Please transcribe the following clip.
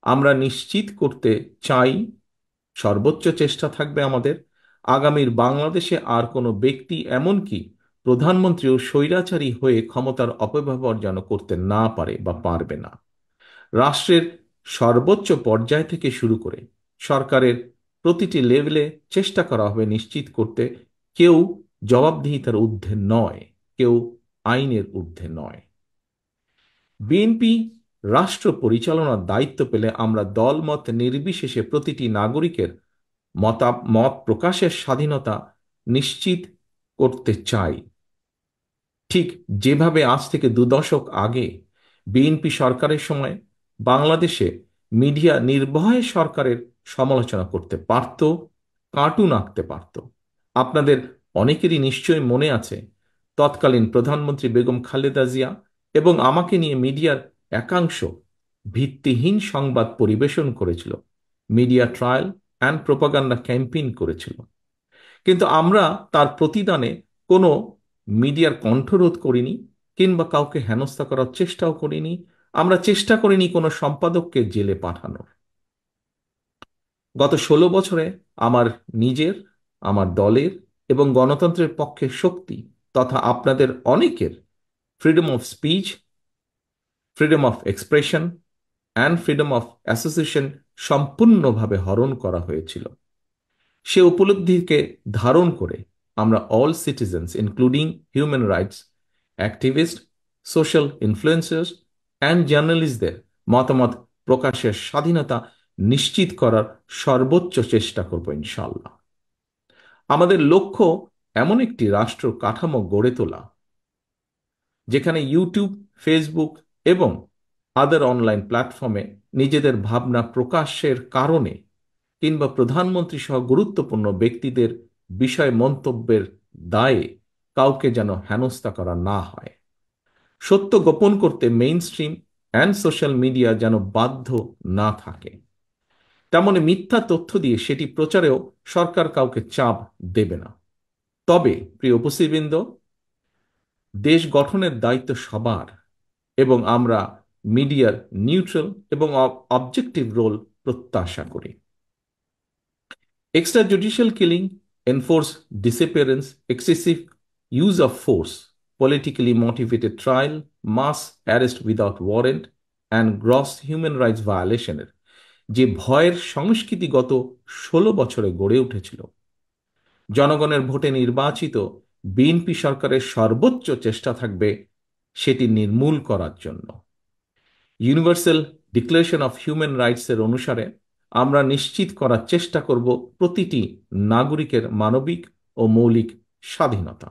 আমরা নিশ্চিত করতে চাই, সর্বোচ্চ চেষ্টা থাকবে আমাদের, আগামীর বাংলাদেশে আর কোনো ব্যক্তি, এমনকি প্রধানমন্ত্রীও স্বৈরাচারী হয়ে ক্ষমতার অপব্যবহার যেন করতে না পারে বা পারবে না। রাষ্ট্রের সর্বোচ্চ পর্যায় থেকে শুরু করে সরকারের প্রতিটি লেভেলে চেষ্টা করা হবে নিশ্চিত করতে কেউ জবাবদিহিতার ঊর্ধ্বে নয়, কেউ আইনের ঊর্ধ্বে নয়। বিএনপি রাষ্ট্র পরিচালনার দায়িত্ব পেলে আমরা দলমত নির্বিশেষে প্রতিটি নাগরিকের মত প্রকাশের স্বাধীনতা নিশ্চিত করতে চাই। ঠিক যেভাবে আজ থেকে 2 দশক আগে বিএনপি সরকারের সময় বাংলাদেশে মিডিয়া নির্ভয়ে সরকারের সমালোচনা করতে পারত, কার্টুন আঁকতে পারত। আপনাদের অনেকেরই নিশ্চয়ই মনে আছে, তৎকালীন প্রধানমন্ত্রী বেগম খালেদা জিয়া এবং আমাকে নিয়ে মিডিয়ার একাংশ ভিত্তিহীন সংবাদ পরিবেশন করেছিল, media trial and propaganda campaign করেছিল। কিন্তু আমরা তার প্রতিদানে কোনো মিডিয়ার কণ্ঠরোধ করিনি, কিংবা কাউকে হেনস্থা করার চেষ্টাও করিনি। আমরা চেষ্টা করিনি কোনো সম্পাদককে জেলে পাঠানোর। গত 16 বছরে আমার নিজের, আমার দলের এবং গণতন্ত্রের পক্ষে শক্তি তথা আপনাদের অনেকের freedom of speech, freedom of expression and freedom of association সম্পূর্ণভাবে হরণ করা হয়েছিল। সে উপলব্ধিকে ধারণ করে আমরা all citizens including human rights activist, social influencers and জার্নালিস্টদের মতামত প্রকাশের স্বাধীনতা নিশ্চিত করার সর্বোচ্চ চেষ্টা করব ইনশাআল্লাহ। আমাদের লক্ষ্য এমন একটি রাষ্ট্র কাঠামো গড়ে তোলা যেখানে ইউটিউব, ফেসবুক এবং আদার অনলাইন প্ল্যাটফর্মে নিজেদের ভাবনা প্রকাশের কারণে কিংবা প্রধানমন্ত্রী সহ গুরুত্বপূর্ণ ব্যক্তিদের বিষয় মন্তব্যের দায়ে কাউকে যেন হেনস্থা করা না হয়। সত্য গোপন করতে main stream and social media যেন বাধ্য না থাকে, তেমনি মিথ্যা তথ্য দিয়ে সেটি প্রচারেও সরকার কাউকে চাপ দেবে না। তবে প্রিয় উপস্থিতবৃন্দ, দেশ গঠনের দায়িত্ব সবার এবং আমরা মিডিয়ার নিউট্রাল এবং অবজেক্টিভ রোল প্রত্যাশা করি। Extrajudicial killing, enforced disappearance, excessive use of force, politically motivated trial, mass arrest without warrant, and gross human rights violationের যে ভয়ের সংস্কৃতি গত 16 বছরে গড়ে উঠেছিল, জনগণের ভোটে নির্বাচিত বিএনপি সরকারের সর্বোচ্চ চেষ্টা থাকবে সেটি নির্মূল করার জন্য। ইউনিভার্সাল ডিক্লারেশন অফ হিউম্যান রাইটসের অনুসারে আমরা নিশ্চিত করার চেষ্টা করব প্রতিটি নাগরিকের মানবিক ও মৌলিক স্বাধীনতা।